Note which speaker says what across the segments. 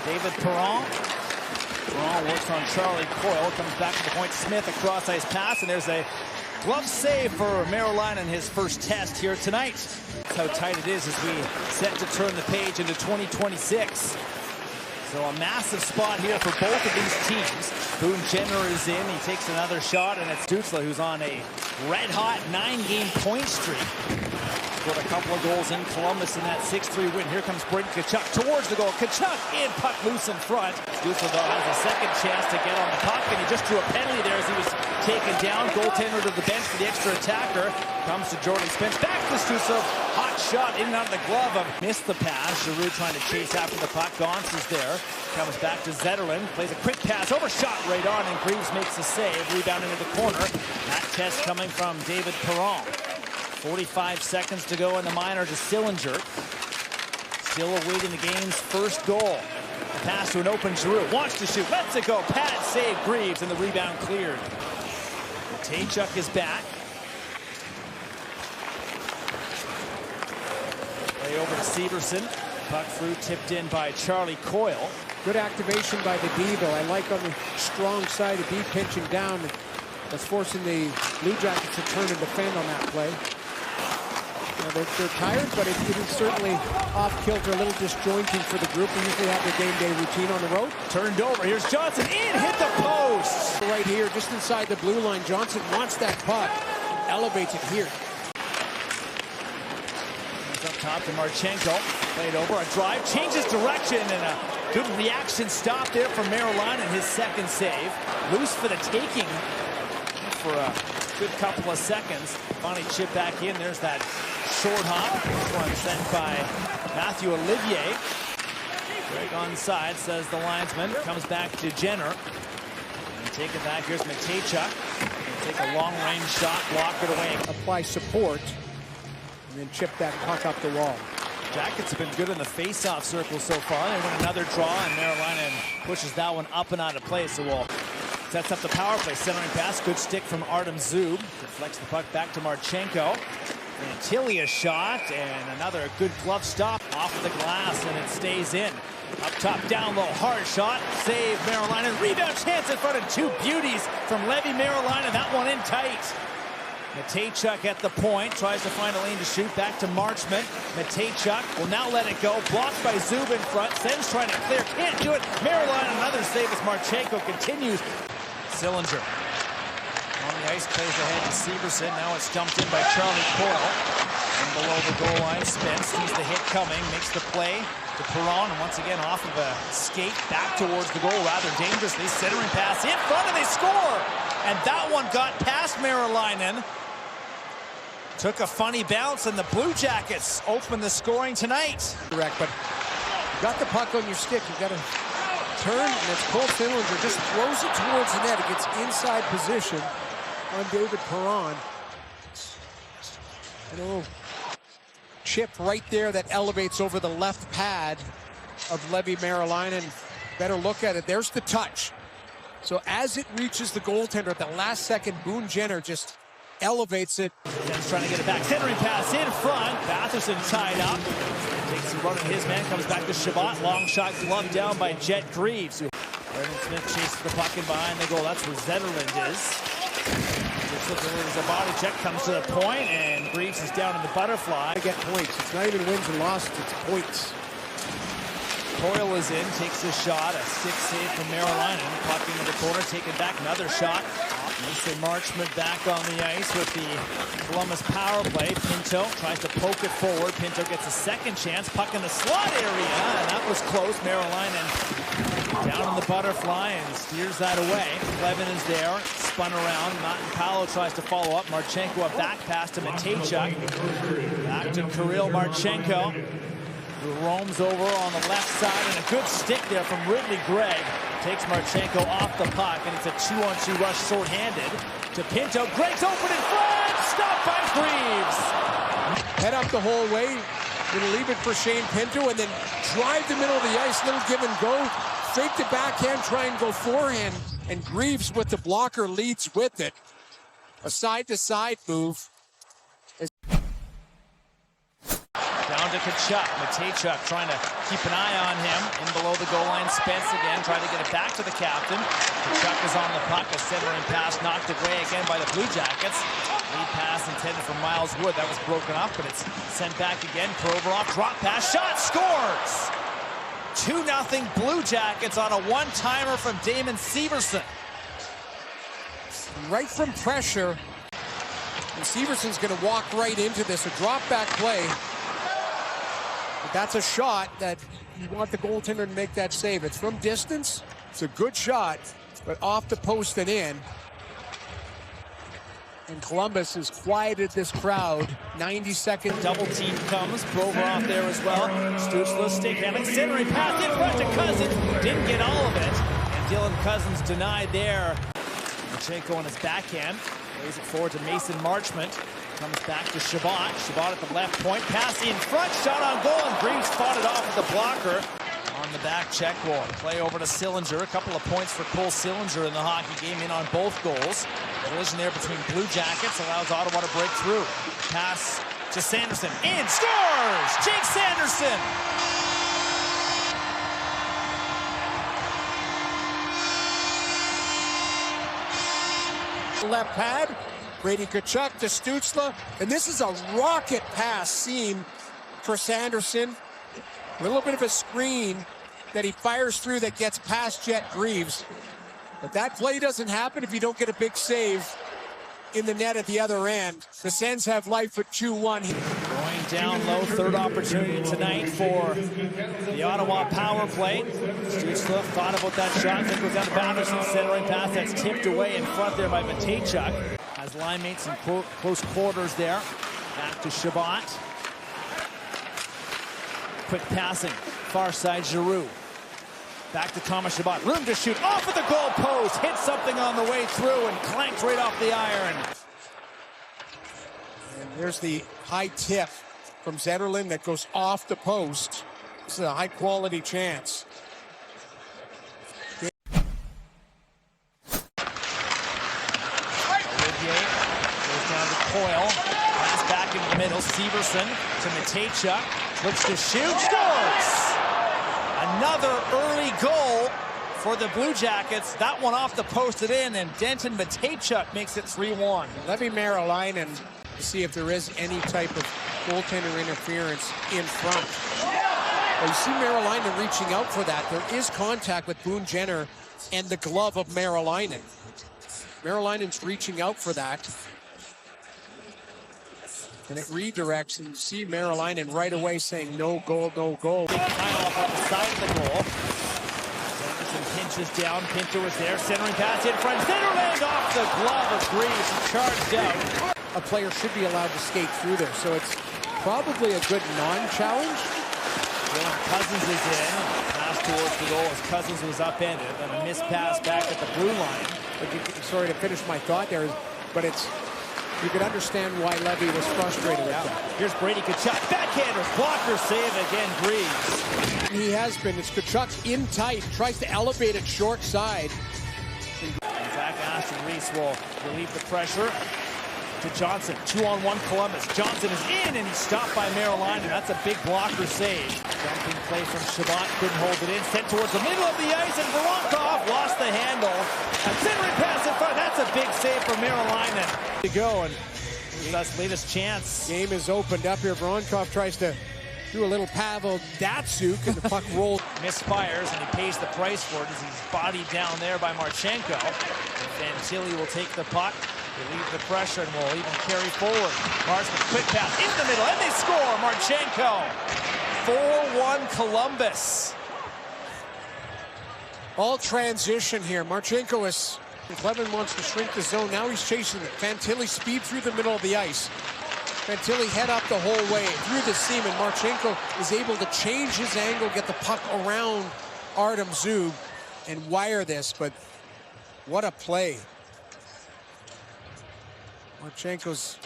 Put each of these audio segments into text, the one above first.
Speaker 1: David Perron. Perron works on Charlie Coyle. Comes back to the point. Smith, a cross-ice pass, and there's a glove save for Maryline in his first test here tonight. That's how tight it is as we set to turn the page into 2026. So a massive spot here for both of these teams. Boone Jenner is in. He takes another shot, and it's Dutzla who's on a red-hot 9-game point streak. Scored a couple of goals in Columbus in that 6-3 win. Here comes Brady Tkachuk towards the goal. Tkachuk in, puck loose in front. Dutzla, though, has a second chance to get on the puck, and he just drew a penalty there as he was taken down. Goaltender to the bench for the extra attacker. Comes to Jordan Spence. Back to Dutzla. Hot shot in and out of the glove. Missed the pass. Giroux trying to chase after the puck. Gauntz is there. Comes back to Zetterlund. Plays a quick pass. Overshot right on, and Greaves makes the save. Rebound into the corner. That test coming from David Perron. 45 seconds to go in the minor to Sillinger. Still awaiting the game's first goal. The pass to an open Giroux. Wants to shoot. Lets it go. Pad save Greaves, and the rebound cleared. Tkachuk is back. Play over to Severson. Puck through, tipped in by Charlie Coyle.
Speaker 2: Good activation by the D, though. I like on the strong side of D pinching down. That's forcing the Blue Jackets to turn and defend on that play. They're tired, but it is certainly off-kilter, a little disjointing for the group. They usually have their game-day routine on the road.
Speaker 1: Turned over. Here's Johnson in, hit the post.
Speaker 2: Right here, just inside the blue line. Johnson wants that puck. Elevates it here.
Speaker 1: Up top to Marchenko. Played over. A drive. Changes direction, and a good reaction stop there from Maryline in his second save. Loose for the taking for a good couple of seconds. Finally chip back in. There's that short hop. This one sent by Matthew Olivier. Greg onside, says the linesman. Comes back to Jenner. And take it back. Here's Matejchuk. Take a long-range shot. Block it away.
Speaker 2: Apply support. And then chip that puck up the wall.
Speaker 1: Jackets have been good in the face-off circle so far. They win another draw, and Maryline pushes that one up and out of play. So we'll sets up the power play. Centering pass. Good stick from Artem Zub. Deflects the puck back to Marchenko. And Tilly shot, and another good glove stop off the glass, and it stays in. Up top, down low, hard shot. Save Maryline, and rebound chance in front of two beauties from Levy Maryline, and that one in tight. Matejchuk at the point, tries to find a lane to shoot, back to Marchment. Matejchuk will now let it go, blocked by Zub in front. Sens trying to clear, can't do it. Maryline, another save as Marchenko continues. Sillinger on the ice, plays ahead to Severson. Now it's dumped in by Charlie Coyle. And below the goal line, Spence sees the hit coming, makes the play to Perron, and once again off of a skate back towards the goal rather dangerously. Centering pass in front, and they score! And that one got past Maryline. Took a funny bounce, and the Blue Jackets open the scoring tonight.
Speaker 2: Correct, but you got the puck on your stick. You got to turn, and it's Cole Sillinger just throws it towards the net. It gets inside position on David Perron. A little chip right there that elevates over the left pad of Levy Maryline, and better look at it. There's the touch. So as it reaches the goaltender at the last second, Boone Jenner just elevates it.
Speaker 1: Jen's trying to get it back. Centering pass in front. Batherson tied up. Takes a run at his man. Comes back to Shabbat. Long shot gloved down by Jet Greaves. Brendan Smith chases the puck in behind the goal. That's where Zetterlund is. Just looking at a body check. Comes to the point, and Greaves is down in the butterfly.
Speaker 2: They get points. It's not even wins and losses. It's points.
Speaker 1: Coyle is in, takes a shot, a stick save from Maryline. Puck into the corner, taken back, another shot. Mason Marchment back on the ice with the Columbus power play. Pinto tries to poke it forward. Pinto gets a second chance. Puck in the slot area, and that was close. Maryline down in the butterfly and steers that away. Clevin is there, spun around. Martin Paolo tries to follow up. Marchenko a back pass to Matejchuk. Back to Kirill Marchenko, who roams over on the left side, and a good stick there from Ridley Gregg. Takes Marchenko off the puck, and it's a 2-on-2 rush short-handed to Pinto. Gregg's open in front, stopped by Greaves.
Speaker 2: Head up the whole way, gonna leave it for Shane Pinto, and then drive the middle of the ice, little give and go, fake the backhand, try and go forehand, and Greaves with the blocker leads with it. A side-to-side move.
Speaker 1: Down to Tkachuk. Matejchuk trying to keep an eye on him. In below the goal line, Spence again trying to get it back to the captain. Tkachuk is on the puck. A centering pass knocked away again by the Blue Jackets. Lead pass intended for Miles Wood. That was broken up, but it's sent back again. Provorov, drop pass, shot, scores! 2-0 Blue Jackets on a one-timer from Damon Severson.
Speaker 2: Right from pressure. And Severson's going to walk right into this, a drop-back play. But that's a shot that you want the goaltender to make that save. It's from distance. It's a good shot, but off the post and in. And Columbus has quieted this crowd. 90-second
Speaker 1: double team comes. Provorov there as well. Stützle stick handling, centering pass in front to Cousins. Didn't get all of it. And Dylan Cousins denied there. Marchenko on his backhand. Plays it forward to Mason Marchment. Comes back to Chabot. Chabot at the left point. Pass in front. Shot on goal. And Greaves fought it off with the blocker. On the back check wall. Play over to Sillinger. A couple of points for Cole Sillinger in the hockey game, in on both goals. Collision there between Blue Jackets allows Ottawa to break through. Pass to Sanderson. In. Scores! Jake Sanderson!
Speaker 2: Left pad, Brady Tkachuk to Stützle, and this is a rocket pass seam for Sanderson. A little bit of a screen that he fires through that gets past Jet Greaves. But that play doesn't happen if you don't get a big save in the net at the other end. The Sens have life at 2-1.
Speaker 1: Going down low, third opportunity tonight for the Ottawa power play. Stützle thought about that shot. It goes down to Batterson, centering pass that's tipped away in front there by Matejchuk. Has line mates in close quarters there. Back to Chabot. Quick passing, far side Giroux. Back to Thomas Chabot. Room to shoot off of the goal post. Hit something on the way through and clanked right off the iron.
Speaker 2: And there's the high tip from Zetterlund that goes off the post. This is a high quality chance.
Speaker 1: Olivier goes down to Coyle. Passes back into the middle. Severson to Matejchuk. Looks to shoot. Scores! Another early goal for the Blue Jackets. That one off the post and in, and Denton Matejchuk makes it 3-1.
Speaker 2: Levy Merrilainen to see if there is any type of goaltender interference in front. Well, you see Merrilainen reaching out for that. There is contact with Boone Jenner and the glove of Merrilainen. Merrilainen's reaching out for that. And it redirects, and you see Merrilainen right away saying no goal, no goal.
Speaker 1: Off on the side of the goal. Sanderson pinches down. Pinto is there. Centering pass in front. Zetterlund off the glove of Greaves. Charged out.
Speaker 2: A player should be allowed to skate through there, so it's probably a good non-challenge.
Speaker 1: Dylan Cousins is in. Pass towards the goal as Cousins was upended. And a missed pass back at the blue line.
Speaker 2: Sorry to finish my thought there, but it's... You could understand why Levy was frustrated with that.
Speaker 1: Here's Brady Tkachuk. Backhander. Blocker save again. Greaves.
Speaker 2: He has been. It's Tkachuk in tight. Tries to elevate it short side.
Speaker 1: Zach Aston Reese will relieve the pressure to Johnson. 2-on-1 Columbus. Johnson is in, and he's stopped by Merrilainen. That's a big blocker save. Jumping play from Chabot. Couldn't hold it in. Sent towards the middle of the ice, and Voronkov lost the handle. A centering pass in front. That's a big save for Merrilainen. To go, and that's latest chance.
Speaker 2: Game is opened up here. Voronkov tries to do a little Pavel Datsyuk, and the puck rolls.
Speaker 1: Misfires, and he pays the price for it as he's bodied down there by Marchenko. And Tilly will take the puck, relieve the pressure, and will even carry forward. Marchment, quick pass into the middle, and they score. Marchenko, 4-1 Columbus.
Speaker 2: All transition here. Marchenko is... Clevin wants to shrink the zone. Now he's chasing it. Fantilli speed through the middle of the ice. Fantilli head up the whole way through the seam, and Marchenko is able to change his angle, get the puck around Artem Zub, and wire this. But what a play. Marchenko's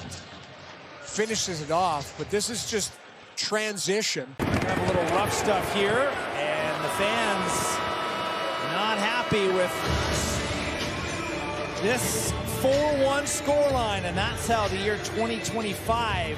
Speaker 2: finishes it off, but this is just transition.
Speaker 1: We have a little rough stuff here, and the fans not happy with this 4-1 scoreline, and that's how the year 2025